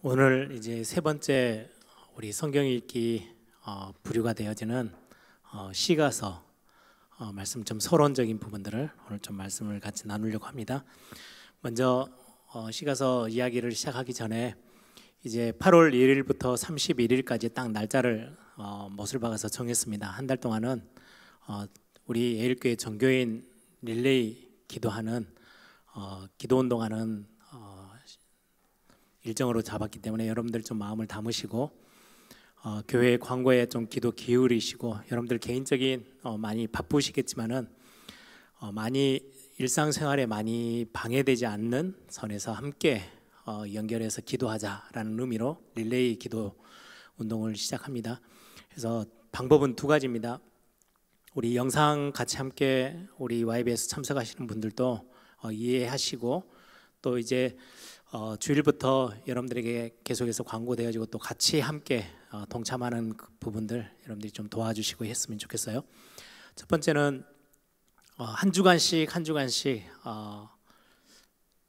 오늘 이제 세 번째 우리 성경 읽기 부류가 되어지는 시가서 말씀 좀 서론적인 부분들을 오늘 좀 말씀을 같이 나누려고 합니다. 먼저 시가서 이야기를 시작하기 전에 이제 8월 1일부터 31일까지 딱 날짜를 못을 박아서 정했습니다. 한 달 동안은 우리 예일교회 전교인 릴레이 기도하는 기도 운동하는 일정으로 잡았기 때문에 여러분들 좀 마음을 담으시고 교회 광고에 좀 기도 기울이시고 여러분들 개인적인 많이 바쁘시겠지만은 많이 일상생활에 많이 방해되지 않는 선에서 함께 연결해서 기도하자라는 의미로 릴레이 기도 운동을 시작합니다. 그래서 방법은 두 가지입니다. 우리 영상 같이 함께 우리 YBS 참석하시는 분들도 이해하시고 또 이제 주일부터 여러분들에게 계속해서 광고되어지고 또 같이 함께 동참하는 그 부분들 여러분들이 좀 도와주시고 했으면 좋겠어요. 첫 번째는 한 주간씩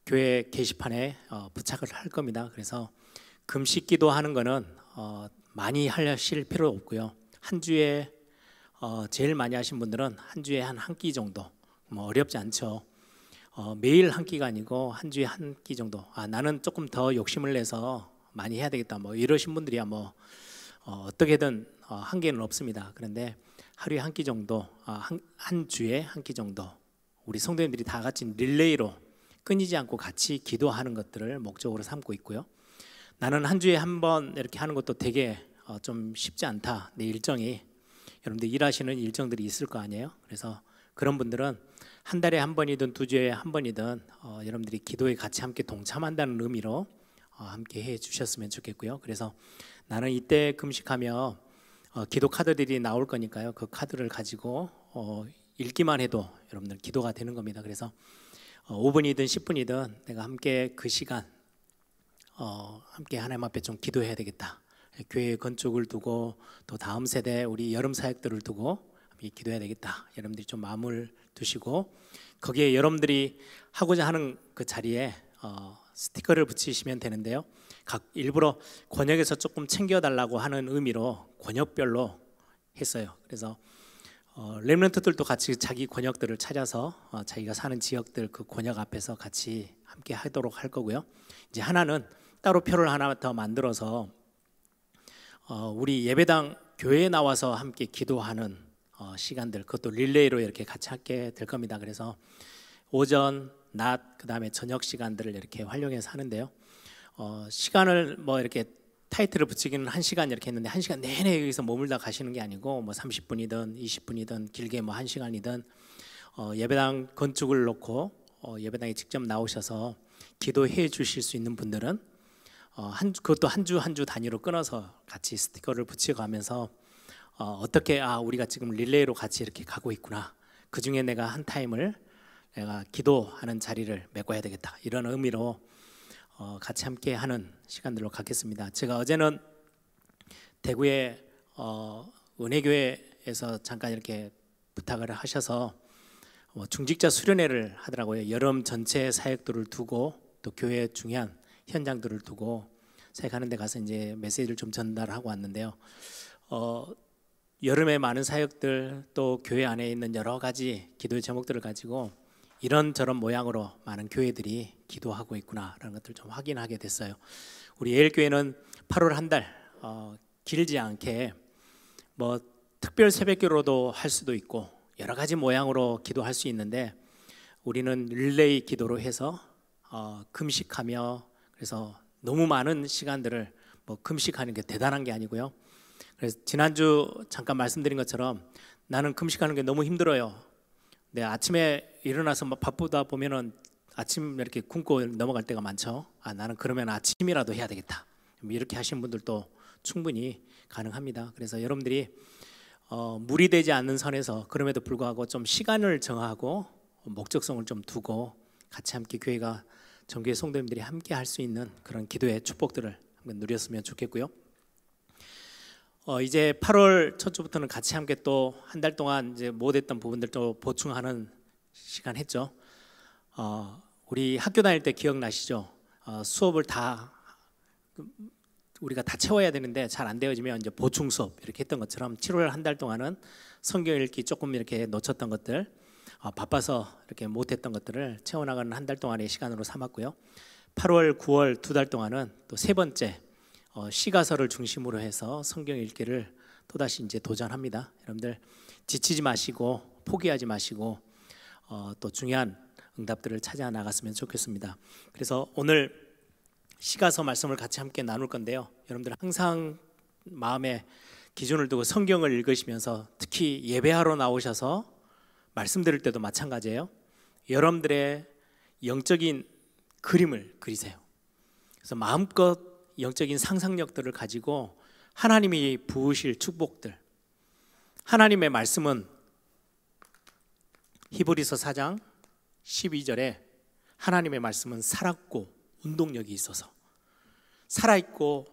교회 게시판에 부착을 할 겁니다. 그래서 금식 기도하는 거는 많이 하실 필요 없고요. 한 주에 제일 많이 하신 분들은 한 주에 한 끼 정도, 뭐 어렵지 않죠. 매일 한 끼가 아니고 한 주에 한 끼 정도. 나는 조금 더 욕심을 내서 많이 해야 되겠다. 뭐 이러신 분들이야 뭐 어떻게든 한계는 없습니다. 그런데 하루에 한 끼 정도, 한 주에 한 끼 정도. 우리 성도님들이 다 같이 릴레이로 끊이지 않고 같이 기도하는 것들을 목적으로 삼고 있고요. 나는 한 주에 한 번 이렇게 하는 것도 되게 좀 쉽지 않다. 내 일정이 여러분들 일하시는 일정들이 있을 거 아니에요. 그래서 그런 분들은 한 달에 한 번이든 두 주에 한 번이든 여러분들이 기도에 같이 함께 동참한다는 의미로 함께 해 주셨으면 좋겠고요. 그래서 나는 이때 금식하며 기도 카드들이 나올 거니까요. 그 카드를 가지고 읽기만 해도 여러분들 기도가 되는 겁니다. 그래서 5분이든 10분이든 내가 함께 그 시간 함께 하나님 앞에 좀 기도해야 되겠다. 교회 건축을 두고 또 다음 세대 우리 여름 사역들을 두고 기도해야 되겠다. 여러분들이 좀 마음을 두시고 거기에 여러분들이 하고자 하는 그 자리에 스티커를 붙이시면 되는데요. 일부러 권역에서 조금 챙겨달라고 하는 의미로 권역별로 했어요. 그래서 렘넌트들도 같이 자기 권역들을 찾아서 자기가 사는 지역들 그 권역 앞에서 같이 함께 하도록 할 거고요. 이제 하나는 따로 표를 하나 더 만들어서 우리 예배당 교회에 나와서 함께 기도하는 시간들 그것도 릴레이로 이렇게 같이 하게 될 겁니다. 그래서 오전, 낮, 그다음에 저녁 시간들을 이렇게 활용해서 하는데요. 시간을 뭐 이렇게 타이틀을 붙이기는 1시간 이렇게 했는데 1시간 내내 여기서 머물다 가시는 게 아니고 뭐 30분이든 20분이든 길게 뭐 1시간이든 예배당 건축을 놓고 예배당에 직접 나오셔서 기도해 주실 수 있는 분들은 그것도 한 주 단위로 끊어서 같이 스티커를 붙여가면서 어떻게 우리가 지금 릴레이로 같이 이렇게 가고 있구나. 그 중에 내가 한 타임을 내가 기도하는 자리를 메꿔야 되겠다. 이런 의미로 같이 함께 하는 시간들로 갖겠습니다. 제가 어제는 대구의 은혜교회에서 잠깐 이렇게 부탁을 하셔서 중직자 수련회를 하더라고요. 여름 전체 사역들을 두고 또 교회 중요한 현장들을 두고 사역하는 데 가서 이제 메시지를 좀 전달하고 왔는데요. 여름에 많은 사역들 또 교회 안에 있는 여러 가지 기도의 제목들을 가지고 이런저런 모양으로 많은 교회들이 기도하고 있구나라는 것들을 좀 확인하게 됐어요. 우리 예일교회는 8월 한 달 길지 않게 뭐 특별 새벽기도도 할 수도 있고 여러 가지 모양으로 기도할 수 있는데 우리는 릴레이 기도로 해서 금식하며 그래서 너무 많은 시간들을 뭐 금식하는 게 대단한 게 아니고요. 그래서 지난주 잠깐 말씀드린 것처럼 나는 금식하는 게 너무 힘들어요. 네, 아침에 일어나서 막 바쁘다 보면은 아침 이렇게 굶고 넘어갈 때가 많죠. 나는 그러면 아침이라도 해야 되겠다. 이렇게 하시는 분들도 충분히 가능합니다. 그래서 여러분들이 무리되지 않는 선에서 그럼에도 불구하고 좀 시간을 정하고 목적성을 좀 두고 같이 함께 교회가 전교회 성도님들이 함께 할 수 있는 그런 기도의 축복들을 한번 누렸으면 좋겠고요. 이제 8월 첫 주부터는 같이 함께 또 한 달 동안 이제 못했던 부분들 또 보충하는 시간 했죠. 우리 학교 다닐 때 기억나시죠? 수업을 다 우리가 다 채워야 되는데 잘 안 되어지면 이제 보충 수업 이렇게 했던 것처럼 7월 한 달 동안은 성경 읽기 조금 이렇게 놓쳤던 것들, 바빠서 이렇게 못했던 것들을 채워나가는 한 달 동안의 시간으로 삼았고요. 8월, 9월 두 달 동안은 또 세 번째 시가서를 중심으로 해서 성경 읽기를 또다시 이제 도전합니다. 여러분들 지치지 마시고 포기하지 마시고 또 중요한 응답들을 찾아 나갔으면 좋겠습니다. 그래서 오늘 시가서 말씀을 같이 함께 나눌 건데요. 여러분들 항상 마음에 기준을 두고 성경을 읽으시면서 특히 예배하러 나오셔서 말씀 들을 때도 마찬가지예요. 여러분들의 영적인 그림을 그리세요. 그래서 마음껏 영적인 상상력들을 가지고 하나님이 부으실 축복들, 하나님의 말씀은 히브리서 4장 12절에 하나님의 말씀은 살았고 운동력이 있어서, 살아있고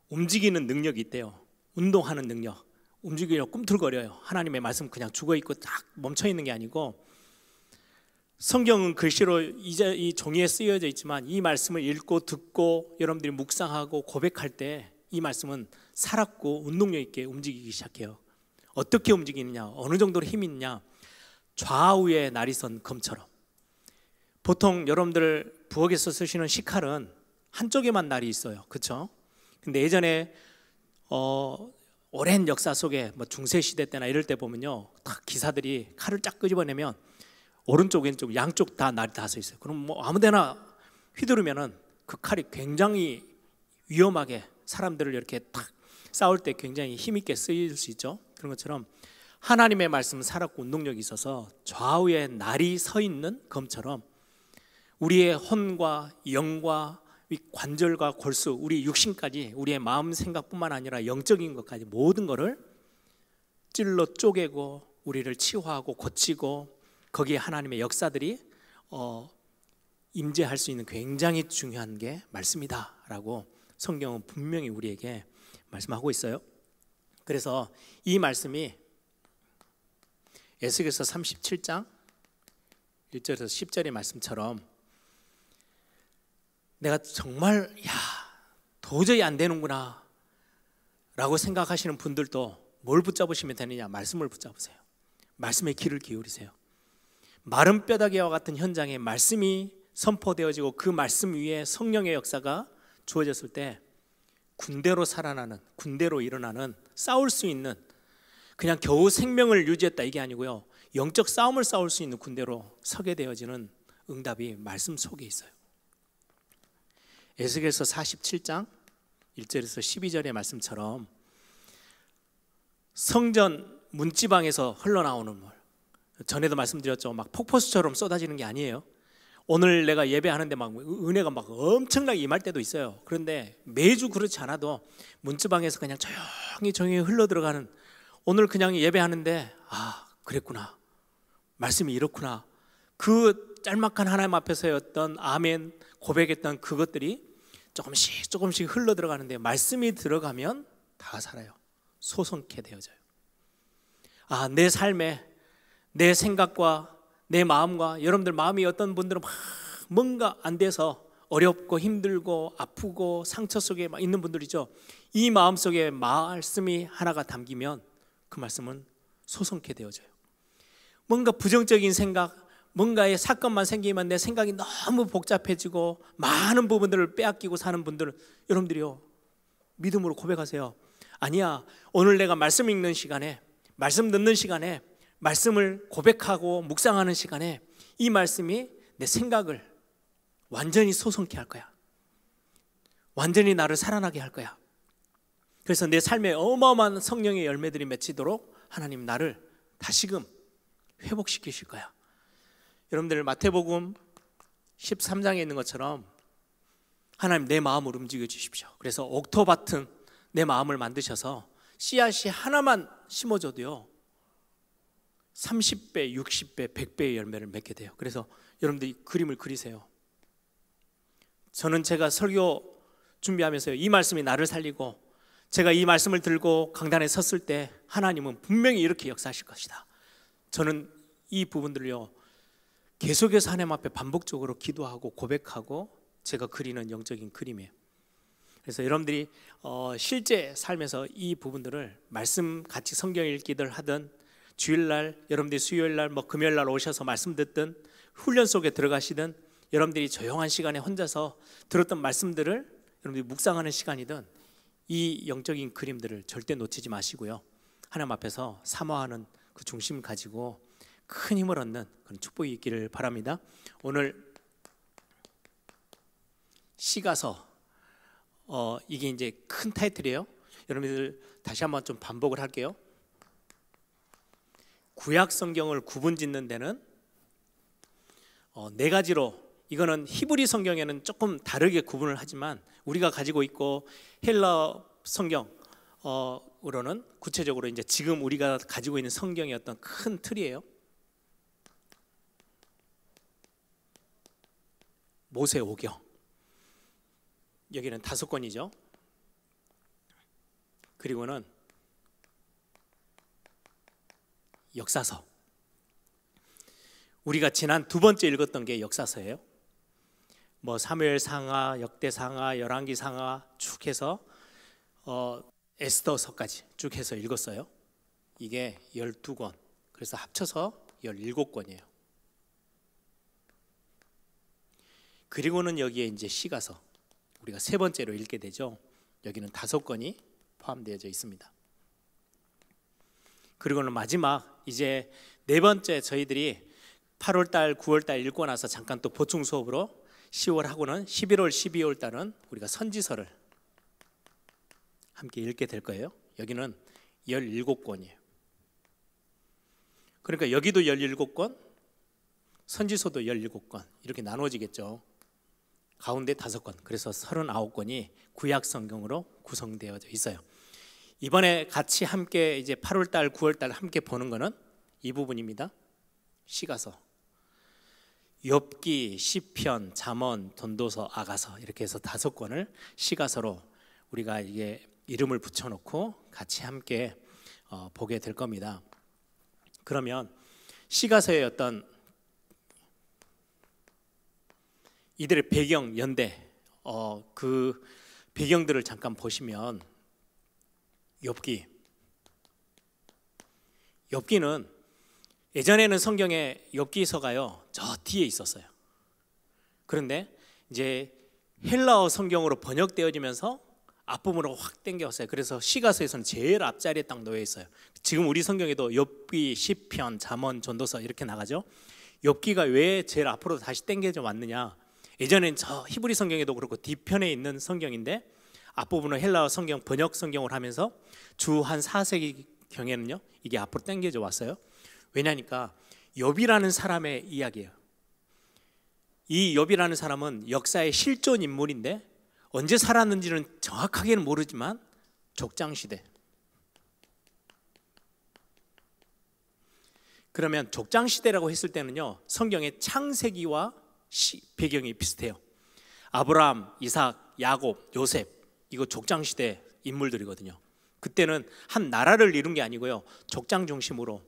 움직이는 능력이 있대요. 운동하는 능력, 움직이려 꿈틀거려요. 하나님의 말씀 그냥 죽어있고 딱 멈춰있는 게 아니고, 성경은 글씨로 이제 이 종이에 쓰여져 있지만 이 말씀을 읽고 듣고 여러분들이 묵상하고 고백할 때 이 말씀은 살았고 운동력 있게 움직이기 시작해요. 어떻게 움직이느냐, 어느 정도로 힘이 있느냐, 좌우에 날이 선 검처럼. 보통 여러분들 부엌에서 쓰시는 식칼은 한쪽에만 날이 있어요. 그렇죠? 근데 예전에 오랜 역사 속에 뭐 중세 시대 때나 이럴 때 보면요, 딱 기사들이 칼을 쫙 끄집어내면 오른쪽 왼쪽 양쪽 다 날이 다 서 있어요. 그럼 뭐 아무데나 휘두르면은 그 칼이 굉장히 위험하게 사람들을 이렇게 딱 싸울 때 굉장히 힘있게 쓰일 수 있죠. 그런 것처럼 하나님의 말씀은 살았고 운동력이 있어서 좌우에 날이 서 있는 검처럼 우리의 혼과 영과 관절과 골수, 우리 육신까지, 우리의 마음 생각뿐만 아니라 영적인 것까지 모든 것을 찔러 쪼개고 우리를 치유하고 고치고 거기에 하나님의 역사들이 임재할 수 있는 굉장히 중요한 게 말씀이다라고 성경은 분명히 우리에게 말씀하고 있어요. 그래서 이 말씀이 에스겔서 37장 1절에서 10절의 말씀처럼 내가 정말 도저히 안 되는구나 라고 생각하시는 분들도 뭘 붙잡으시면 되느냐? 말씀을 붙잡으세요. 말씀에 귀를 기울이세요. 마른 뼈다귀와 같은 현장에 말씀이 선포되어지고 그 말씀 위에 성령의 역사가 주어졌을 때 군대로 살아나는, 군대로 일어나는, 싸울 수 있는, 그냥 겨우 생명을 유지했다 이게 아니고요, 영적 싸움을 싸울 수 있는 군대로 서게 되어지는 응답이 말씀 속에 있어요. 에스겔서 47장 1절에서 12절의 말씀처럼 성전 문지방에서 흘러나오는 물, 전에도 말씀드렸죠, 막 폭포수처럼 쏟아지는 게 아니에요. 오늘 내가 예배하는데 막 은혜가 막 엄청나게 임할 때도 있어요. 그런데 매주 그렇지 않아도 문지방에서 그냥 조용히 흘러 들어가는, 오늘 그냥 예배하는데 그랬구나, 말씀이 이렇구나, 그 짤막한 하나님 앞에서의 어떤 아멘 고백했던 그것들이 조금씩 흘러 들어가는데 말씀이 들어가면 다 살아요. 소성케 되어져요. 내 삶에 내 생각과 내 마음과, 여러분들 마음이 어떤 분들은 막 뭔가 안 돼서 어렵고 힘들고 아프고 상처 속에 막 있는 분들이죠. 이 마음 속에 말씀이 하나가 담기면 그 말씀은 소성케 되어져요. 뭔가 부정적인 생각, 뭔가의 사건만 생기면 내 생각이 너무 복잡해지고 많은 부분들을 빼앗기고 사는 분들, 여러분들이요, 믿음으로 고백하세요. 아니야, 오늘 내가 말씀 읽는 시간에, 말씀 듣는 시간에, 말씀을 고백하고 묵상하는 시간에 이 말씀이 내 생각을 완전히 소성케 할 거야. 완전히 나를 살아나게 할 거야. 그래서 내 삶에 어마어마한 성령의 열매들이 맺히도록 하나님 나를 다시금 회복시키실 거야. 여러분들 마태복음 13장에 있는 것처럼 하나님 내 마음을 움직여 주십시오. 그래서 옥토밭은 내 마음을 만드셔서 씨앗이 하나만 심어줘도요 30배, 60배, 100배의 열매를 맺게 돼요. 그래서 여러분들이 그림을 그리세요. 저는 제가 설교 준비하면서요, 이 말씀이 나를 살리고 제가 이 말씀을 들고 강단에 섰을 때 하나님은 분명히 이렇게 역사하실 것이다. 저는 이 부분들을요 계속해서 하나님 앞에 반복적으로 기도하고 고백하고 제가 그리는 영적인 그림이에요. 그래서 여러분들이 실제 삶에서 이 부분들을 말씀 같이 성경 읽기들 하든 주일날 여러분들이 수요일날 금요일날 오셔서 말씀 듣든 훈련 속에 들어가시든 여러분들이 조용한 시간에 혼자서 들었던 말씀들을 여러분들이 묵상하는 시간이든 이 영적인 그림들을 절대 놓치지 마시고요, 하나님 앞에서 사모하는 그 중심 가지고 큰 힘을 얻는 그런 축복이 있기를 바랍니다. 오늘 시가서 이게 이제 큰 타이틀이에요. 여러분들 다시 한번 좀 반복을 할게요. 구약 성경을 구분짓는 데는 네 가지로, 이거는 히브리 성경에는 조금 다르게 구분을 하지만 우리가 가지고 있고 헬라 성경으로는 구체적으로 이제 지금 우리가 가지고 있는 성경의 어떤 큰 틀이에요. 모세오경, 여기는 5권이죠. 그리고는 역사서, 우리가 지난 2번째 읽었던 게 역사서예요. 사무엘상하, 역대상하, 열왕기상하 쭉 해서 에스더서까지 쭉 해서 읽었어요. 이게 12권, 그래서 합쳐서 17권이에요. 그리고는 여기에 이제 시가서, 우리가 3번째로 읽게 되죠. 여기는 5권이 포함되어져 있습니다. 그리고는 마지막 이제 4번째, 저희들이 8월달, 9월달 읽고 나서 잠깐 또 보충 수업으로 10월 하고는 11월, 12월 달은 우리가 선지서를 함께 읽게 될 거예요. 여기는 17권이에요. 그러니까 여기도 17권, 선지서도 17권 이렇게 나눠지겠죠. 가운데 5권, 그래서 39권이 구약 성경으로 구성되어져 있어요. 이번에 같이 함께 이제 8월달, 9월달 함께 보는 거는 이 부분입니다. 시가서, 욥기, 시편, 잠언, 전도서, 아가서 이렇게 해서 5권을 시가서로 우리가 이게 이름을 붙여놓고 같이 함께 보게 될 겁니다. 그러면 시가서의 어떤 이들의 배경, 연대, 그 배경들을 잠깐 보시면 욥기는 예전에는 성경에 욥기서가요 저 뒤에 있었어요. 그런데 이제 헬라어 성경으로 번역되어지면서 앞부분으로 확 당겨왔어요. 그래서 시가서에서는 제일 앞자리에 딱 놓여 있어요. 지금 우리 성경에도 욥기, 시편, 잠언, 전도서 이렇게 나가죠. 욥기가 왜 제일 앞으로 다시 당겨져 왔느냐, 예전엔 저 히브리 성경에도 그렇고 뒤편에 있는 성경인데 앞부분은 헬라어 성경 번역 성경을 하면서 주 한 4세기 경에는요 이게 앞으로 당겨져 왔어요. 왜냐니까 욥이라는 사람의 이야기예요. 이 욥이라는 사람은 역사의 실존 인물인데 언제 살았는지는 정확하게는 모르지만 족장시대, 그러면 족장시대라고 했을 때는요 성경의 창세기와 배경이 비슷해요. 아브라함, 이삭, 야곱, 요셉, 이거 족장시대 인물들이거든요. 그때는 한 나라를 이룬 게 아니고요 족장 중심으로.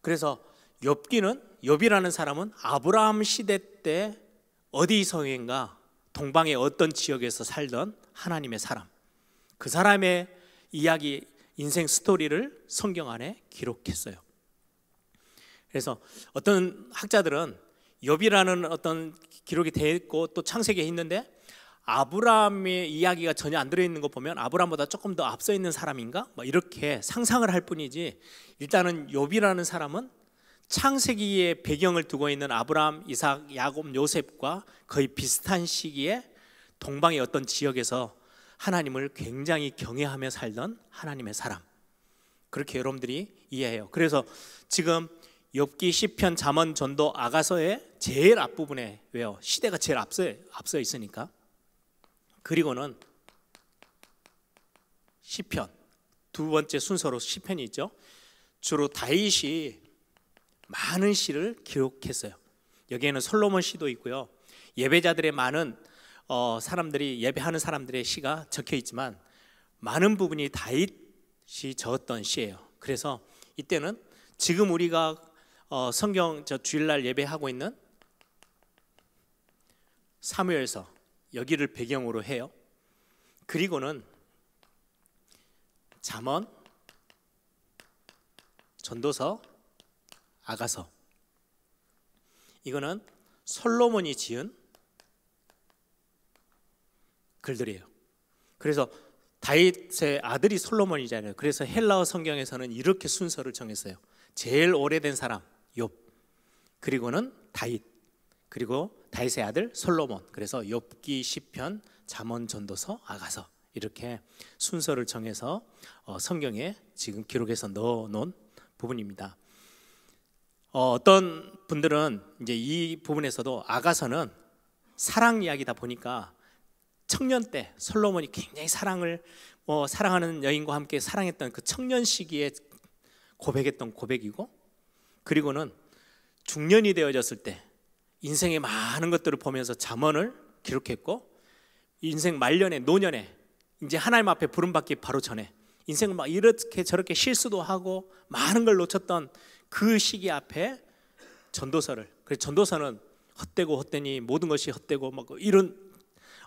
그래서 욥이라는 사람은 아브라함 시대 때 어디서인가 동방의 어떤 지역에서 살던 하나님의 사람, 그 사람의 이야기, 인생 스토리를 성경 안에 기록했어요. 그래서 어떤 학자들은 욥이라는 어떤 기록이 되어 있고 또 창세기에 있는데 아브라함의 이야기가 전혀 안 들어있는 거 보면 아브라함보다 조금 더 앞서 있는 사람인가? 이렇게 상상을 할 뿐이지, 일단은 욥이라는 사람은 창세기의 배경을 두고 있는 아브라함, 이삭, 야곱, 요셉과 거의 비슷한 시기에 동방의 어떤 지역에서 하나님을 굉장히 경외하며 살던 하나님의 사람, 그렇게 여러분들이 이해해요. 그래서 지금 욥기, 시편, 잠언, 전도, 아가서의 제일 앞부분에, 왜요? 시대가 제일 앞서 있으니까. 그리고는 시편, 2번째 순서로 시편이 있죠. 주로 다윗이 많은 시를 기록했어요. 여기에는 솔로몬 시도 있고요 예배자들의 많은 사람들이 예배하는 사람들의 시가 적혀 있지만 많은 부분이 다윗이 적었던 시예요. 그래서 이때는 지금 우리가 성경 주일날 예배하고 있는 사무엘서, 여기를 배경으로 해요. 그리고는 잠언, 전도서, 아가서. 이거는 솔로몬이 지은 글들이에요. 그래서 다윗의 아들이 솔로몬이잖아요. 그래서 헬라어 성경에서는 이렇게 순서를 정했어요. 제일 오래된 사람 욥, 그리고는 다윗, 그리고 다윗의 아들 솔로몬. 그래서 욥기, 시편, 잠언, 전도서, 아가서 이렇게 순서를 정해서 성경에 지금 기록해서 넣어놓은 부분입니다. 어떤 분들은 이제 이 부분에서도 아가서는 사랑 이야기다 보니까 청년 때 솔로몬이 굉장히 사랑하는 여인과 함께 사랑했던 그 청년 시기에 고백했던 고백이고, 그리고는 중년이 되어졌을 때 인생의 많은 것들을 보면서 잠언을 기록했고, 인생 말년에 노년에 이제 하나님 앞에 부름받기 바로 전에 인생을 막 이렇게 저렇게 실수도 하고 많은 걸 놓쳤던 그 시기 앞에 전도서를, 그래서 전도서는 헛되고 헛되니 모든 것이 헛되고 막 이런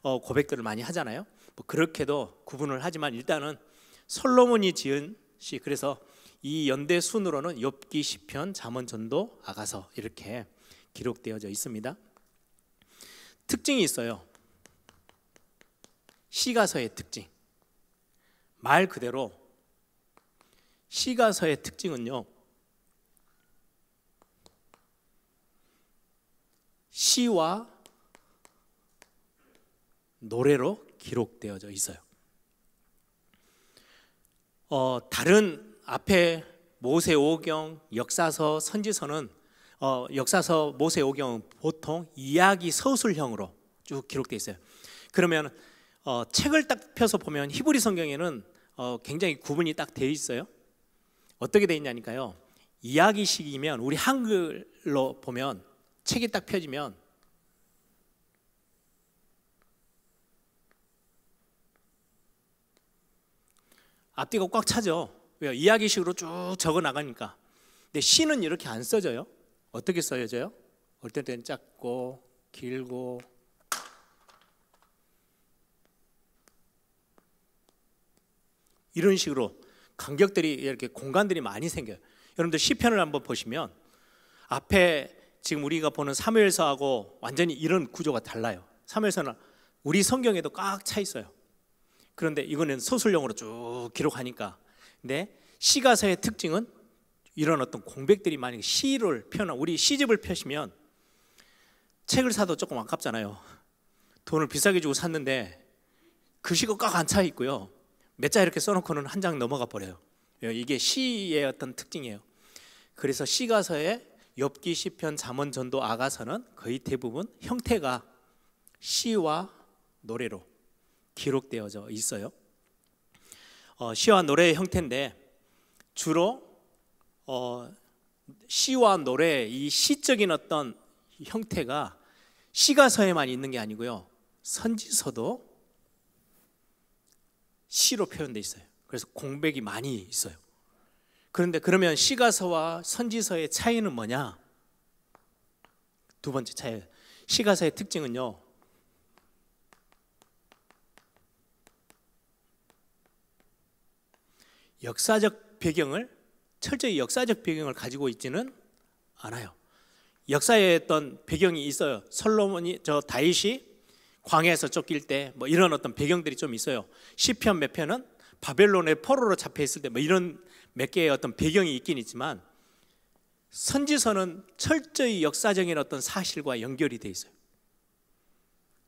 고백들을 많이 하잖아요. 뭐 그렇게도 구분을 하지만 일단은 솔로몬이 지은 시, 그래서 이 연대 순으로는 욥기, 시편, 잠언, 전도, 아가서 이렇게 기록되어져 있습니다. 특징이 있어요. 시가서의 특징. 말 그대로 시가서의 특징은요, 시와 노래로 기록되어져 있어요. 다른 앞에 모세오경, 역사서, 선지서는 역사서, 모세오경은 보통 이야기 서술형으로 쭉 기록되어 있어요. 그러면 책을 딱 펴서 보면 히브리 성경에는 굉장히 구분이 딱 되어 있어요. 어떻게 되어 있냐니까요, 이야기식이면 우리 한글로 보면 책이 딱 펴지면 앞뒤가 꽉 차죠. 왜요? 이야기식으로 쭉 적어 나가니까. 근데 시는 이렇게 안 써져요. 어떻게 써져요? 어떨 때는 짧고 길고, 이런 식으로 간격들이 이렇게 공간들이 많이 생겨요. 여러분들 시편을 한번 보시면 앞에 지금 우리가 보는 사무엘서하고 완전히 이런 구조가 달라요. 사무엘서는 우리 성경에도 꽉 차 있어요. 그런데 이거는 서술형으로 쭉 기록하니까. 근데 시가서의 특징은 이런 어떤 공백들이 많이, 시를 표현한, 우리 시집을 펴시면 책을 사도 조금 아깝잖아요. 돈을 비싸게 주고 샀는데 글씨가 꽉 안 차 있고요, 몇 자 이렇게 써놓고는 한 장 넘어가 버려요. 이게 시의 어떤 특징이에요. 그래서 시가서의 욥기, 시편, 잠언, 전도, 아가서는 거의 대부분 형태가 시와 노래로 기록되어져 있어요. 시와 노래의 형태인데 주로 시와 노래의 이 시적인 어떤 형태가 시가서에만 있는 게 아니고요, 선지서도 시로 표현되어 있어요. 그래서 공백이 많이 있어요. 그런데 그러면 시가서와 선지서의 차이는 뭐냐? 두 번째 차이, 시가서의 특징은요, 역사적 배경을, 철저히 역사적 배경을 가지고 있지는 않아요. 역사의 어떤 배경이 있어요. 솔로몬이, 다윗이 광야에서 쫓길 때 뭐 이런 어떤 배경들이 좀 있어요. 시편 몇 편은 바벨론의 포로로 잡혀 있을 때 뭐 이런 몇 개의 어떤 배경이 있긴 있지만, 선지서는 철저히 역사적인 어떤 사실과 연결이 돼 있어요.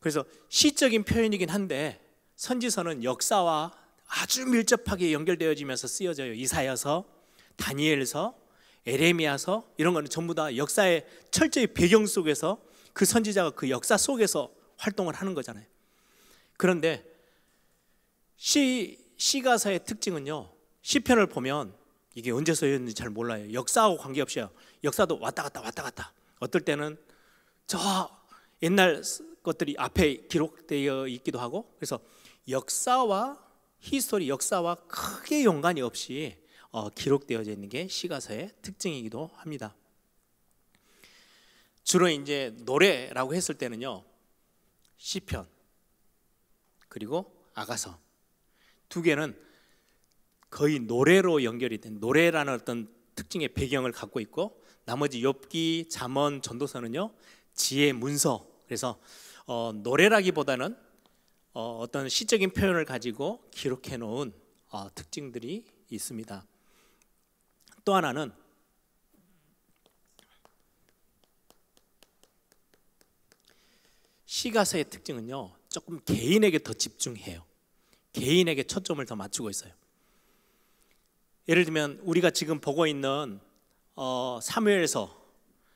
그래서 시적인 표현이긴 한데 선지서는 역사와 아주 밀접하게 연결되어지면서 쓰여져요. 이사야서, 다니엘서, 에레미야서, 이런 거는 전부 다 역사의 철저히 배경 속에서 그 선지자가 그 역사 속에서 활동을 하는 거잖아요. 그런데 시가서의 특징은요, 시편을 보면 이게 언제 써였는지 잘 몰라요. 역사하고 관계없이요. 역사도 왔다 갔다. 어떨 때는 저 옛날 것들이 앞에 기록되어 있기도 하고, 그래서 역사와 히스토리, 역사와 크게 연관이 없이 기록되어져 있는 게 시가서의 특징이기도 합니다. 주로 이제 노래라고 했을 때는요, 시편 그리고 아가서, 두 개는 거의 노래로 연결이 된, 노래라는 어떤 특징의 배경을 갖고 있고, 나머지 욥기, 잠언, 전도서는요 지혜 문서. 그래서 노래라기보다는 어떤 시적인 표현을 가지고 기록해 놓은 특징들이 있습니다. 또 하나는 시가서의 특징은요 조금 개인에게 더 집중해요. 개인에게 초점을 더 맞추고 있어요. 예를 들면 우리가 지금 보고 있는 사무엘서,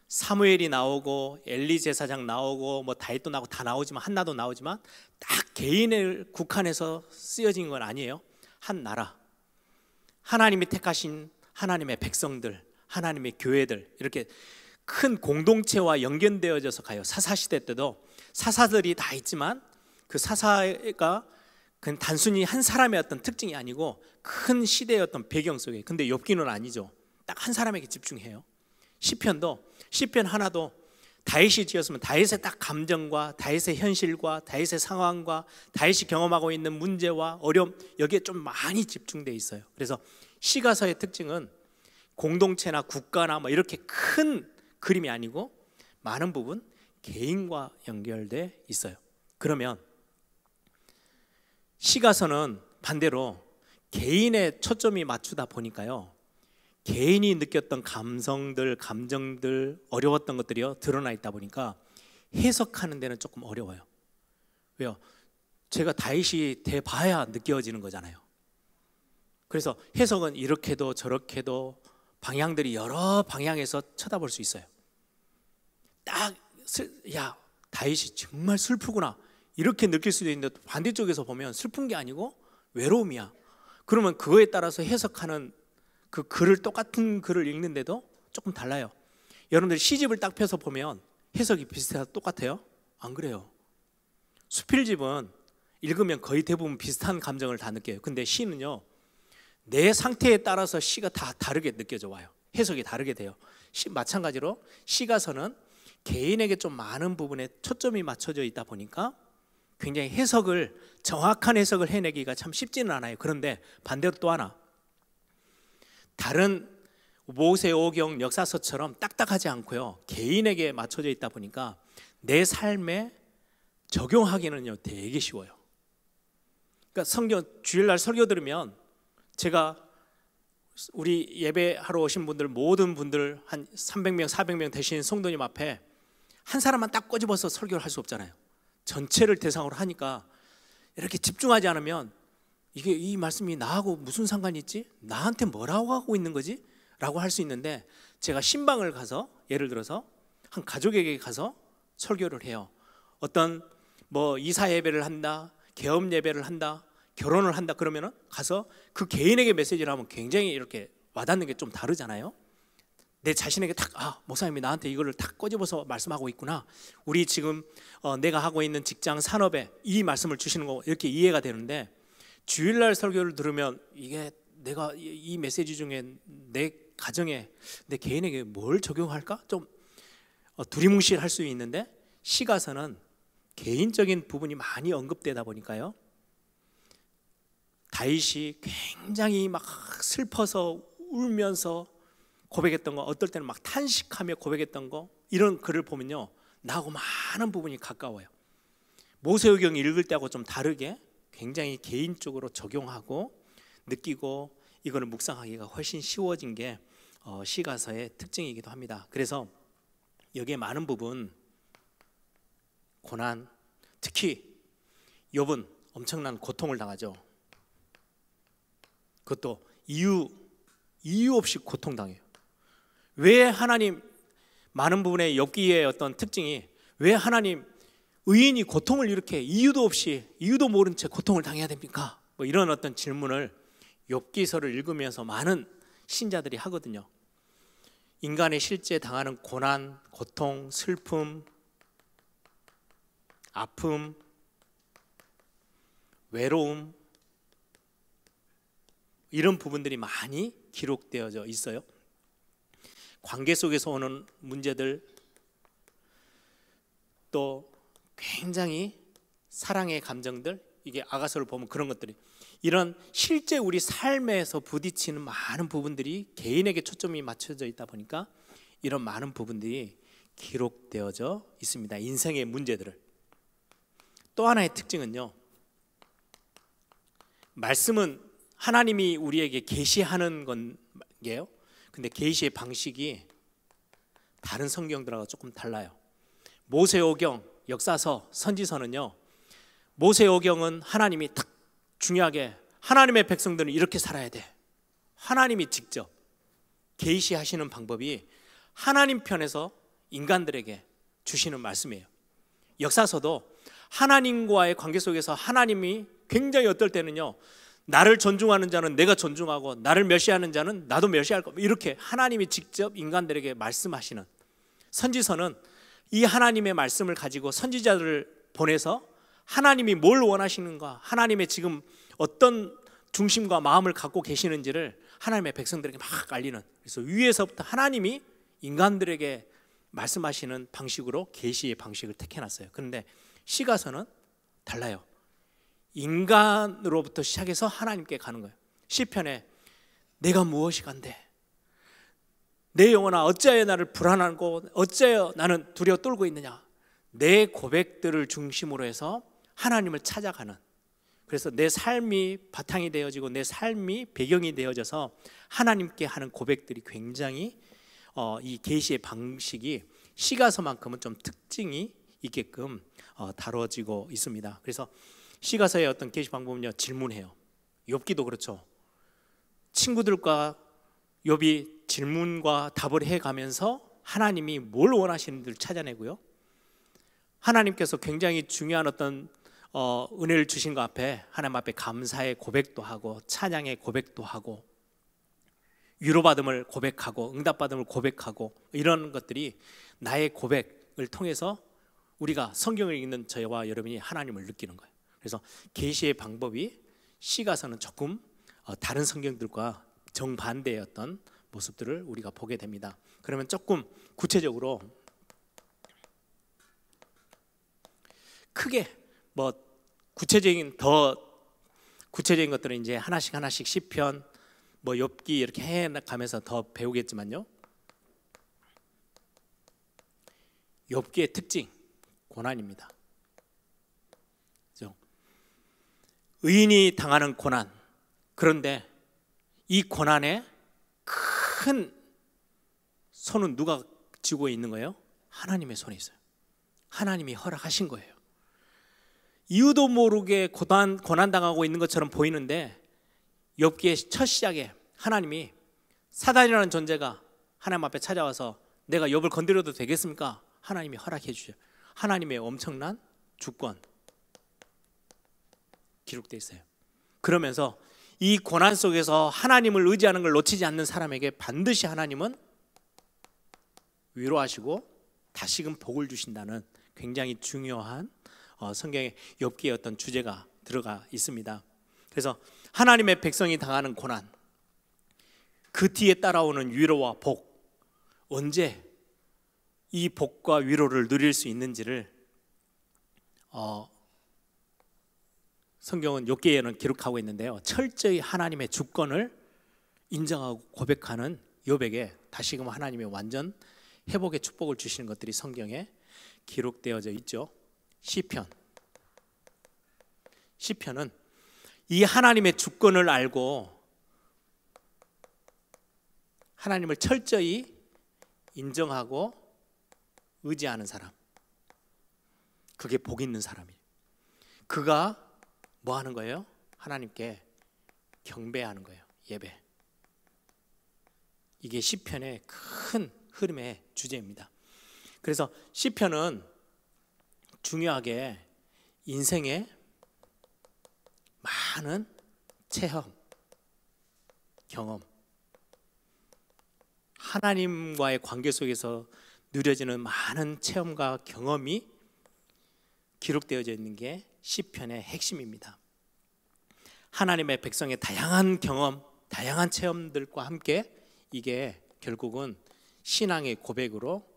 사무엘이 나오고 엘리 제사장 나오고 뭐 다윗도 나오고 다 나오지만, 한나도 나오지만 딱 개인을 국한해서 쓰여진 건 아니에요. 한 나라, 하나님이 택하신 하나님의 백성들, 하나님의 교회들, 이렇게 큰 공동체와 연결되어져서 가요. 사사시대 때도 사사들이 다 있지만 그 사사가 그냥 단순히 한 사람의 어떤 특징이 아니고 큰 시대의 어떤 배경 속에. 근데 욥기는 아니죠. 딱 한 사람에게 집중해요. 시편도, 시편 하나도 다윗이 지었으면 다윗의 딱 감정과 다윗의 현실과 다윗의 상황과 다윗이 경험하고 있는 문제와 어려움, 여기에 좀 많이 집중되어 있어요. 그래서 시가서의 특징은 공동체나 국가나 뭐 이렇게 큰 그림이 아니고 많은 부분 개인과 연결돼 있어요. 그러면 시가서는 반대로 개인의 초점이 맞추다 보니까요, 개인이 느꼈던 감성들, 감정들, 어려웠던 것들이요 드러나 있다 보니까 해석하는 데는 조금 어려워요. 왜요? 제가 다윗이 돼 봐야 느껴지는 거잖아요. 그래서 해석은 이렇게도 저렇게도 방향들이 여러 방향에서 쳐다볼 수 있어요. 딱 야, 다윗이 정말 슬프구나 이렇게 느낄 수도 있는데, 반대쪽에서 보면 슬픈 게 아니고 외로움이야. 그러면 그거에 따라서 해석하는 그 글을, 똑같은 글을 읽는데도 조금 달라요. 여러분들 시집을 딱 펴서 보면 해석이 비슷해서 똑같아요? 안 그래요. 수필집은 읽으면 거의 대부분 비슷한 감정을 다 느껴요. 근데 시는요 내 상태에 따라서 시가 다 다르게 느껴져 와요. 해석이 다르게 돼요. 마찬가지로 시가서는 개인에게 좀 많은 부분에 초점이 맞춰져 있다 보니까 굉장히 해석을, 정확한 해석을 해내기가 참 쉽지는 않아요. 그런데 반대로 또 하나, 다른 모세오경 역사서처럼 딱딱하지 않고요 개인에게 맞춰져 있다 보니까 내 삶에 적용하기는요 되게 쉬워요. 그러니까 성경 주일날 설교 들으면, 제가 우리 예배하러 오신 분들 모든 분들 한 300명 400명 되신 성도님 앞에 한 사람만 딱 꼬집어서 설교를 할 수 없잖아요. 전체를 대상으로 하니까 이렇게 집중하지 않으면 이게 이 말씀이 나하고 무슨 상관이 있지? 나한테 뭐라고 하고 있는 거지? 라고 할 수 있는데, 제가 신방을 가서 예를 들어서 한 가족에게 가서 설교를 해요. 어떤 뭐 이사 예배를 한다, 개업 예배를 한다, 결혼을 한다 그러면은 가서 그 개인에게 메시지를 하면 굉장히 이렇게 와닿는 게 좀 다르잖아요. 내 자신에게 탁, 목사님이 나한테 이거를 탁 꼬집어서 말씀하고 있구나. 우리 지금 내가 하고 있는 직장 산업에 이 말씀을 주시는 거 이렇게 이해가 되는데, 주일날 설교를 들으면 이게 내가 이 메시지 중에 내 가정에, 내 개인에게 뭘 적용할까? 좀 두리뭉실할 수 있는데, 시가서는 개인적인 부분이 많이 언급되다 보니까요, 다윗이 굉장히 막 슬퍼서 울면서 고백했던 거, 어떨 때는 막 탄식하며 고백했던 거, 이런 글을 보면요 나하고 많은 부분이 가까워요. 모세오경 읽을 때하고 좀 다르게 굉장히 개인적으로 적용하고 느끼고 이거를 묵상하기가 훨씬 쉬워진 게 시가서의 특징이기도 합니다. 그래서 여기에 많은 부분 고난, 특히 욥은 엄청난 고통을 당하죠. 그것도 이유 없이 고통당해요. 왜 하나님, 많은 부분의 욥기의 어떤 특징이, 왜 하나님 의인이 고통을 이렇게 이유도 없이, 이유도 모른 채 고통을 당해야 됩니까? 뭐 이런 어떤 질문을 욥기서를 읽으면서 많은 신자들이 하거든요. 인간의 실제 당하는 고난, 고통, 슬픔, 아픔, 외로움, 이런 부분들이 많이 기록되어져 있어요. 관계 속에서 오는 문제들, 또 굉장히 사랑의 감정들, 이게 아가서를 보면 그런 것들이, 이런 실제 우리 삶에서 부딪히는 많은 부분들이 개인에게 초점이 맞춰져 있다 보니까 이런 많은 부분들이 기록되어져 있습니다. 인생의 문제들을. 또 하나의 특징은요, 말씀은 하나님이 우리에게 계시하는 건게요, 근데 계시의 방식이 다른 성경들하고 조금 달라요. 모세오경, 역사서, 선지서는요, 모세오경은 하나님이 딱 중요하게 하나님의 백성들은 이렇게 살아야 돼, 하나님이 직접 계시하시는 방법이 하나님 편에서 인간들에게 주시는 말씀이에요. 역사서도 하나님과의 관계 속에서 하나님이 굉장히 어떨 때는요, 나를 존중하는 자는 내가 존중하고 나를 멸시하는 자는 나도 멸시할 거, 이렇게 하나님이 직접 인간들에게 말씀하시는, 선지서는 이 하나님의 말씀을 가지고 선지자들을 보내서 하나님이 뭘 원하시는가, 하나님의 지금 어떤 중심과 마음을 갖고 계시는지를 하나님의 백성들에게 막 알리는, 그래서 위에서부터 하나님이 인간들에게 말씀하시는 방식으로 계시의 방식을 택해놨어요. 그런데 시가서는 달라요. 인간으로부터 시작해서 하나님께 가는 거예요. 시편에 내가 무엇이 간데 내 영혼아 어찌하여 나를 불안하고 어찌하여 나는 두려워 떨고 있느냐, 내 고백들을 중심으로 해서 하나님을 찾아가는, 그래서 내 삶이 바탕이 되어지고 내 삶이 배경이 되어져서 하나님께 하는 고백들이 굉장히 이 계시의 방식이 시가서만큼은 좀 특징이 있게끔 다뤄지고 있습니다. 그래서 시가서의 어떤 계시 방법은요, 질문해요. 욥기도 그렇죠. 친구들과 욥이 질문과 답을 해가면서 하나님이 뭘 원하시는지를 찾아내고요, 하나님께서 굉장히 중요한 어떤 은혜를 주신 것 앞에 하나님 앞에 감사의 고백도 하고 찬양의 고백도 하고 위로받음을 고백하고 응답받음을 고백하고, 이런 것들이 나의 고백을 통해서 우리가 성경을 읽는 저와 여러분이 하나님을 느끼는 거예요. 그래서 계시의 방법이 시가서는 조금 다른 성경들과 정반대의 어떤 모습들을 우리가 보게 됩니다. 그러면 조금 구체적으로 크게 더 구체적인 것들은 이제 하나씩 시편, 욥기 이렇게 해가면서 더 배우겠지만요, 욥기의 특징, 고난입니다. 그렇죠? 의인이 당하는 고난, 그런데 이 고난에 큰 손은 누가 쥐고 있는 거예요? 하나님의 손에 있어요. 하나님이 허락하신 거예요. 이유도 모르게 고난당하고 있는 것처럼 보이는데, 욥기의 첫 시작에 하나님이 사단이라는 존재가 하나님 앞에 찾아와서 내가 욥을 건드려도 되겠습니까? 하나님이 허락해 주셔요. 하나님의 엄청난 주권 기록되어 있어요. 그러면서 이 고난 속에서 하나님을 의지하는 걸 놓치지 않는 사람에게 반드시 하나님은 위로하시고 다시금 복을 주신다는 굉장히 중요한 성경의 욥기의 어떤 주제가 들어가 있습니다. 그래서 하나님의 백성이 당하는 고난, 그 뒤에 따라오는 위로와 복, 언제 이 복과 위로를 누릴 수 있는지를 성경은 욥기에는 기록하고 있는데요, 철저히 하나님의 주권을 인정하고 고백하는 욥에게 다시금 하나님의 완전 회복의 축복을 주시는 것들이 성경에 기록되어져 있죠. 시편은 이 하나님의 주권을 알고 하나님을 철저히 인정하고 의지하는 사람, 그게 복 있는 사람이에요. 그가 뭐 하는 거예요? 하나님께 경배하는 거예요. 예배. 이게 시편의 큰 흐름의 주제입니다. 그래서 시편은 중요하게 인생의 많은 체험, 경험, 하나님과의 관계 속에서 누려지는 많은 체험과 경험이 기록되어져 있는 게 시편의 핵심입니다. 하나님의 백성의 다양한 경험, 다양한 체험들과 함께 이게 결국은 신앙의 고백으로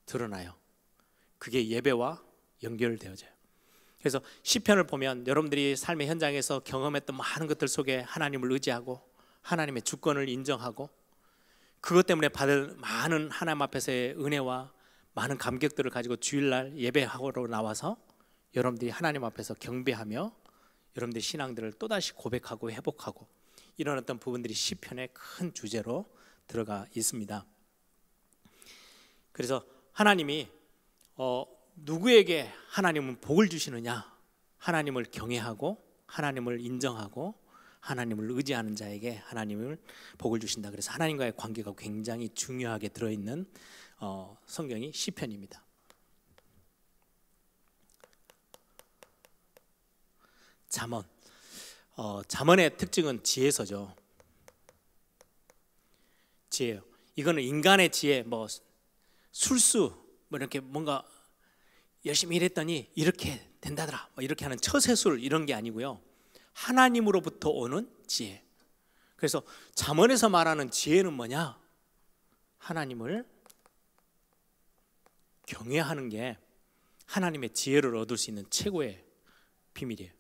드러나요. 그게 예배와 연결되어져요. 그래서 시편을 보면 여러분들이 삶의 현장에서 경험했던 많은 것들 속에 하나님을 의지하고 하나님의 주권을 인정하고 그것 때문에 받을 많은 하나님 앞에서의 은혜와 많은 감격들을 가지고 주일날 예배하러 나와서 여러분들이 하나님 앞에서 경배하며 여러분들의 신앙들을 또다시 고백하고 회복하고 이런 어떤 부분들이 시편의 큰 주제로 들어가 있습니다. 그래서 하나님이 누구에게 하나님은 복을 주시느냐? 하나님을 경외하고 하나님을 인정하고 하나님을 의지하는 자에게 하나님을 복을 주신다. 그래서 하나님과의 관계가 굉장히 중요하게 들어있는 성경이 시편입니다. 잠언. 잠언의 특징은 지혜서죠. 지혜요. 이거는 인간의 지혜, 뭐 술수, 뭐 이렇게 뭔가 열심히 일했더니 이렇게 된다더라, 뭐 이렇게 하는 처세술 이런 게 아니고요. 하나님으로부터 오는 지혜. 그래서 잠언에서 말하는 지혜는 뭐냐? 하나님을 경외하는 게 하나님의 지혜를 얻을 수 있는 최고의 비밀이에요.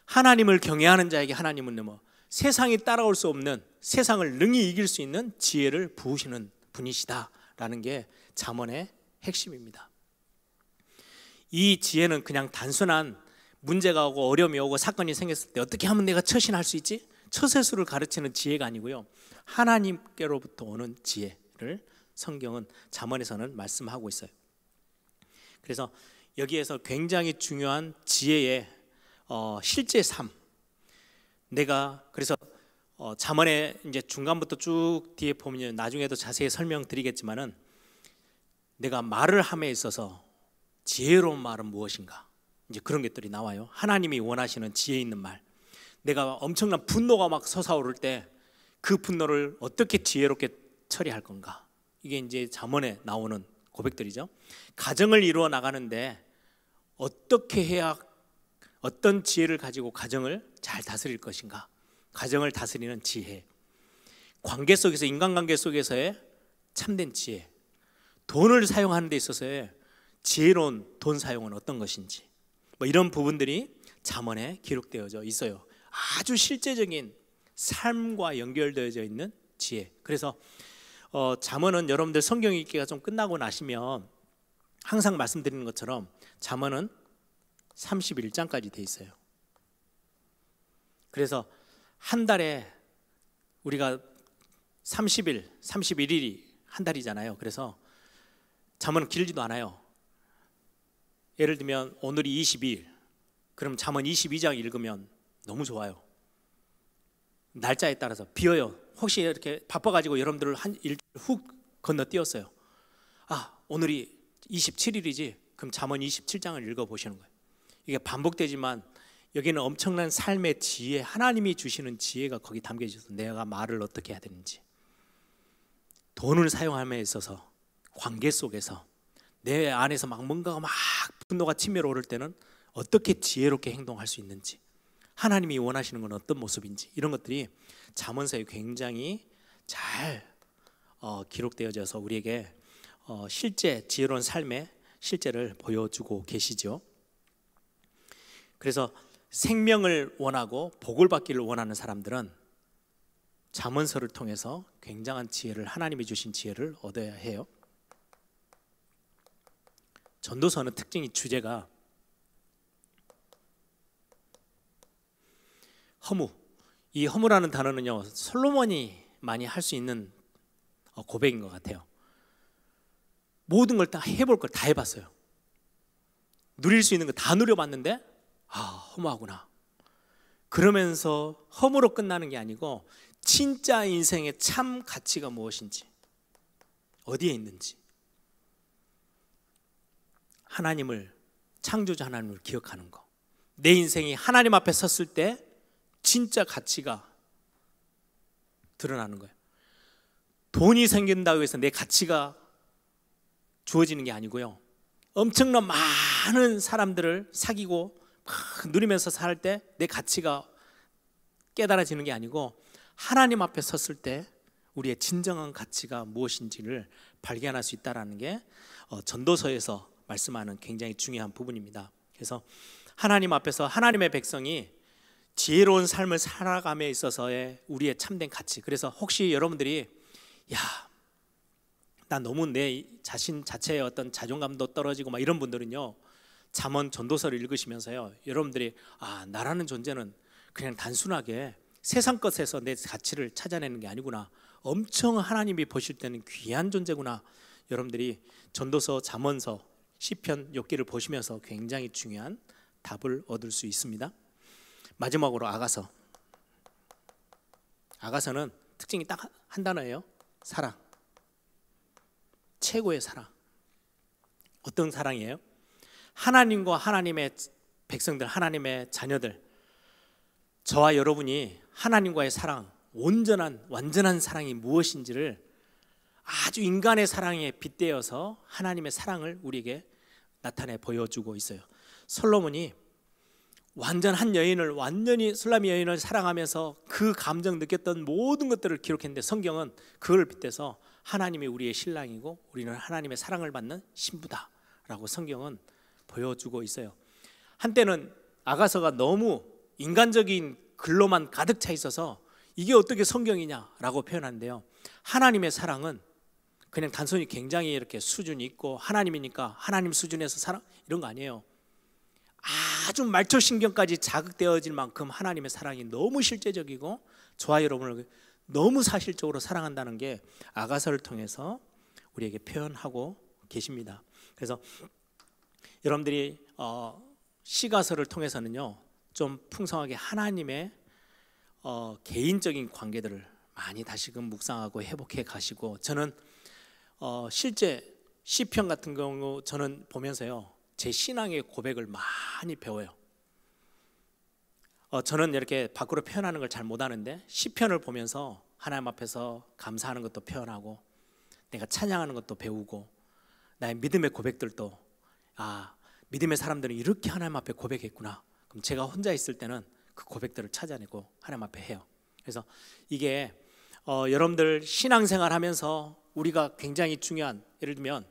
하나님을 경외하는 자에게 하나님은 뭐 세상이 따라올 수 없는, 세상을 능히 이길 수 있는 지혜를 부으시는 분이시다라는 게 잠언의 핵심입니다. 이 지혜는 그냥 단순한 문제가 오고 어려움이 오고 사건이 생겼을 때 어떻게 하면 내가 처신할 수 있지? 처세술을 가르치는 지혜가 아니고요, 하나님께로부터 오는 지혜를 성경은 잠언에서는 말씀하고 있어요. 그래서 여기에서 굉장히 중요한 지혜의 실제 삶, 내가 그래서 잠언의 이제 중간부터 쭉 뒤에 보면 나중에도 자세히 설명드리겠지만은 내가 말을 함에 있어서 지혜로운 말은 무엇인가, 이제 그런 것들이 나와요. 하나님이 원하시는 지혜 있는 말, 내가 엄청난 분노가 막 솟아오를 때 그 분노를 어떻게 지혜롭게 처리할 건가, 이게 이제 잠언에 나오는 고백들이죠. 가정을 이루어 나가는데 어떻게 해야, 어떤 지혜를 가지고 가정을 잘 다스릴 것인가, 가정을 다스리는 지혜, 관계 속에서, 인간관계 속에서의 참된 지혜, 돈을 사용하는 데 있어서의 지혜로운 돈 사용은 어떤 것인지, 뭐 이런 부분들이 잠언에 기록되어져 있어요. 아주 실제적인 삶과 연결되어져 있는 지혜. 그래서 잠언은 여러분들 성경 읽기가 좀 끝나고 나시면 항상 말씀드리는 것처럼 잠언은 31장까지 돼 있어요. 그래서 한 달에 우리가 30일, 31일이 한 달이잖아요. 그래서 잠언은 길지도 않아요. 예를 들면 오늘이 22일, 그럼 잠언 22장 읽으면 너무 좋아요. 날짜에 따라서 비어요. 혹시 이렇게 바빠가지고 여러분들을 한 일주일 훅 건너뛰었어요. 아, 오늘이 27일이지, 그럼 잠언 27장을 읽어보시는 거예요. 이게 반복되지만 여기는 엄청난 삶의 지혜, 하나님이 주시는 지혜가 거기 담겨 있어서 내가 말을 어떻게 해야 되는지, 돈을 사용함에 있어서 관계 속에서 내 안에서 막 뭔가가 막 분노가 치밀어 오를 때는 어떻게 지혜롭게 행동할 수 있는지, 하나님이 원하시는 건 어떤 모습인지, 이런 것들이 잠언서에 굉장히 잘 기록되어져서 우리에게 실제 지혜로운 삶의 실제를 보여주고 계시죠. 그래서 생명을 원하고 복을 받기를 원하는 사람들은 잠언서를 통해서 굉장한 지혜를, 하나님이 주신 지혜를 얻어야 해요. 전도서는 특징이, 주제가 허무. 이 허무라는 단어는요, 솔로몬이 많이 할 수 있는 고백인 것 같아요. 모든 걸 다 해볼 걸 다 해봤어요. 누릴 수 있는 거 다 누려봤는데 허무하구나. 그러면서 허무로 끝나는 게 아니고 진짜 인생의 참 가치가 무엇인지, 어디에 있는지, 하나님을, 창조자 하나님을 기억하는 거, 내 인생이 하나님 앞에 섰을 때 진짜 가치가 드러나는 거예요. 돈이 생긴다고 해서 내 가치가 주어지는 게 아니고요, 엄청난 많은 사람들을 사귀고 막 누리면서 살 때 내 가치가 깨달아지는 게 아니고 하나님 앞에 섰을 때 우리의 진정한 가치가 무엇인지를 발견할 수 있다는 게 전도서에서 말씀하는 굉장히 중요한 부분입니다. 그래서 하나님 앞에서 하나님의 백성이 지혜로운 삶을 살아감에 있어서의 우리의 참된 가치. 그래서 혹시 여러분들이 나 너무 내 자신 자체의 어떤 자존감도 떨어지고 막 이런 분들은요, 잠언 전도서를 읽으시면서요, 여러분들이 나라는 존재는 그냥 단순하게 세상 것에서 내 가치를 찾아내는 게 아니구나, 엄청 하나님이 보실 때는 귀한 존재구나, 여러분들이 전도서, 잠언서, 시편, 욥기를 보시면서 굉장히 중요한 답을 얻을 수 있습니다. 마지막으로 아가서. 아가서는 특징이 딱 한 단어예요. 사랑. 최고의 사랑. 어떤 사랑이에요? 하나님과 하나님의 백성들, 하나님의 자녀들, 저와 여러분이 하나님과의 사랑, 온전한 완전한 사랑이 무엇인지를 아주 인간의 사랑에 빗대어서 하나님의 사랑을 우리에게 나타내 보여주고 있어요. 솔로몬이 완전 여인을, 완전히 술람이 여인을 사랑하면서 그 감정 느꼈던 모든 것들을 기록했는데, 성경은 그걸 빗대서 하나님이 우리의 신랑이고 우리는 하나님의 사랑을 받는 신부다라고 성경은 보여주고 있어요. 한때는 아가서가 너무 인간적인 글로만 가득 차 있어서 이게 어떻게 성경이냐라고 표현하는데요, 하나님의 사랑은 그냥 단순히 굉장히 이렇게 수준이 있고 하나님이니까 하나님 수준에서 사랑, 이런 거 아니에요. 아주 말초신경까지 자극되어질 만큼 하나님의 사랑이 너무 실제적이고 저와 여러분을 너무 사실적으로 사랑한다는 게 아가서를 통해서 우리에게 표현하고 계십니다. 그래서 여러분들이 시가서를 통해서는요, 좀 풍성하게 하나님의 개인적인 관계들을 많이 다시금 묵상하고 회복해 가시고, 저는 실제 시편 같은 경우 저는 보면서요, 제 신앙의 고백을 많이 배워요. 저는 이렇게 밖으로 표현하는 걸 잘 못하는데 시편을 보면서 하나님 앞에서 감사하는 것도 표현하고, 내가 찬양하는 것도 배우고, 나의 믿음의 고백들도, 믿음의 사람들은 이렇게 하나님 앞에 고백했구나, 그럼 제가 혼자 있을 때는 그 고백들을 찾아내고 하나님 앞에 해요. 그래서 이게 여러분들 신앙생활 하면서 우리가 굉장히 중요한, 예를 들면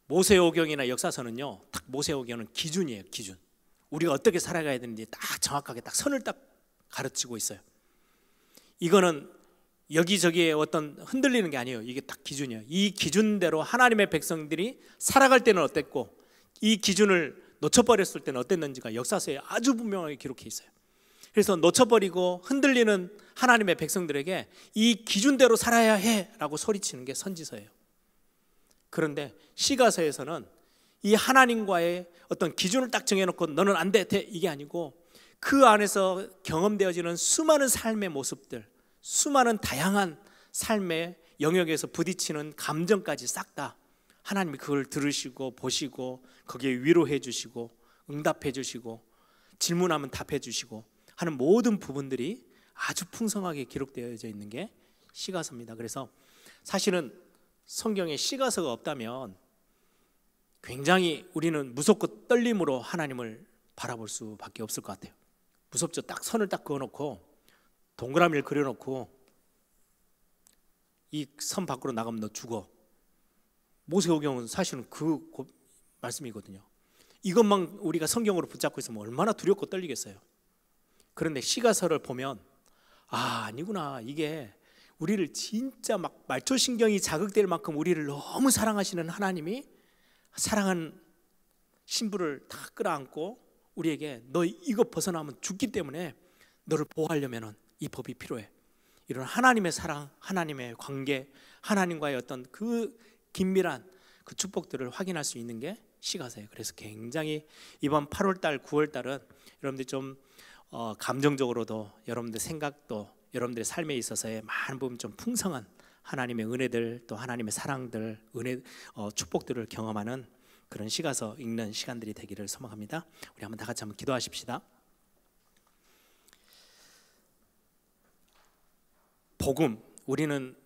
모세오경이나 역사서는요, 딱 모세오경은 기준이에요. 기준. 우리가 어떻게 살아가야 되는지 딱 정확하게 딱 선을 딱 가르치고 있어요. 이거는 여기저기에 어떤 흔들리는 게 아니에요. 이게 딱 기준이에요. 이 기준대로 하나님의 백성들이 살아갈 때는 어땠고, 이 기준을 놓쳐버렸을 때는 어땠는지가 역사서에 아주 분명하게 기록해 있어요. 그래서 놓쳐버리고 흔들리는 하나님의 백성들에게 이 기준대로 살아야 해 라고 소리치는 게 선지서예요. 그런데 시가서에서는 이 하나님과의 어떤 기준을 딱 정해놓고 너는 안 돼, 이게 아니고, 그 안에서 경험되어지는 수많은 삶의 모습들, 수많은 다양한 삶의 영역에서 부딪히는 감정까지 싹 다 하나님이 그걸 들으시고 보시고 거기에 위로해 주시고 응답해 주시고 질문하면 답해 주시고 하는 모든 부분들이 아주 풍성하게 기록되어져 있는 게 시가서입니다. 그래서 사실은 성경에 시가서가 없다면 굉장히 우리는 무섭고 떨림으로 하나님을 바라볼 수밖에 없을 것 같아요. 무섭죠. 딱 선을 딱 그어놓고 동그라미를 그려놓고 이 선 밖으로 나가면 너 죽어. 모세오경은 사실은 그 말씀이거든요. 이것만 우리가 성경으로 붙잡고 있으면 얼마나 두렵고 떨리겠어요. 그런데 시가서를 보면 아니구나, 이게 우리를 진짜 막 말초신경이 자극될 만큼 우리를 너무 사랑하시는 하나님이 사랑하는 신부를 다 끌어안고 우리에게 너 이거 벗어나면 죽기 때문에 너를 보호하려면 이 법이 필요해, 이런 하나님의 사랑, 하나님의 관계, 하나님과의 어떤 그 긴밀한 그 축복들을 확인할 수 있는 게 시가서예요. 그래서 굉장히 이번 8월달, 9월달은 여러분들 좀 감정적으로도 여러분들 생각도 여러분들의 삶에 있어서의 많은 부분 좀 풍성한 하나님의 은혜들, 또 하나님의 사랑들, 축복들을 경험하는 그런 시가서 읽는 시간들이 되기를 소망합니다. 우리 한번 다 같이 한번 기도하십시다. 복음, 우리는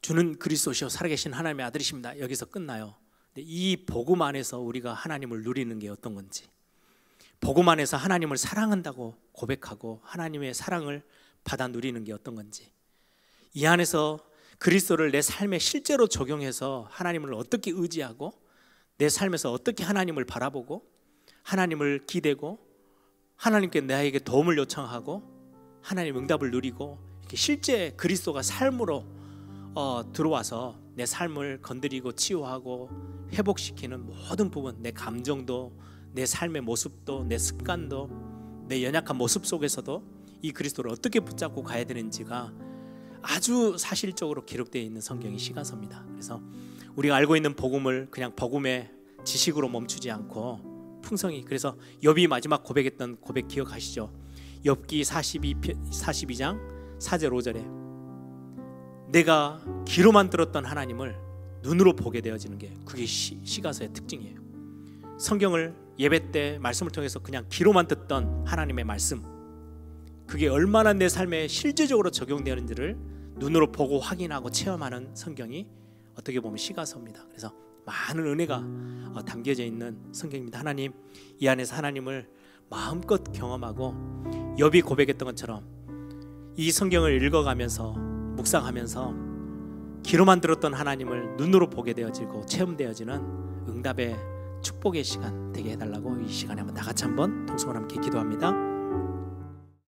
주는 그리스도시요 살아계신 하나님의 아들이십니다. 여기서 끝나요. 근데 이 복음 안에서 우리가 하나님을 누리는 게 어떤 건지, 복음 안에서 하나님을 사랑한다고 고백하고 하나님의 사랑을 받아 누리는 게 어떤 건지, 이 안에서 그리스도를 내 삶에 실제로 적용해서 하나님을 어떻게 의지하고 내 삶에서 어떻게 하나님을 바라보고 하나님을 기대고 하나님께 나에게 도움을 요청하고 하나님 응답을 누리고 이렇게 실제 그리스도가 삶으로 들어와서 내 삶을 건드리고 치유하고 회복시키는 모든 부분, 내 감정도, 내 삶의 모습도, 내 습관도, 내 연약한 모습 속에서도 이 그리스도를 어떻게 붙잡고 가야 되는지가 아주 사실적으로 기록되어 있는 성경이 시가서입니다. 그래서 우리가 알고 있는 복음을 그냥 복음의 지식으로 멈추지 않고 풍성히, 그래서 욥이 마지막 고백했던 고백 기억하시죠? 욥기 42장 4절 5절에 내가 귀로만 들었던 하나님을 눈으로 보게 되어지는 게 그게 시가서의 특징이에요. 성경을 예배 때 말씀을 통해서 그냥 귀로만 듣던 하나님의 말씀, 그게 얼마나 내 삶에 실제적으로 적용되는지를 눈으로 보고 확인하고 체험하는 성경이 어떻게 보면 시가서입니다. 그래서 많은 은혜가 담겨져 있는 성경입니다. 하나님, 이 안에서 하나님을 마음껏 경험하고 욥이 고백했던 것처럼 이 성경을 읽어가면서 묵상하면서 귀로만 들었던 하나님을 눈으로 보게 되어지고 체험되어지는 응답의 축복의 시간 되게 해달라고 이 시간에 한번 다 같이 한번 통성을 함께 기도합니다.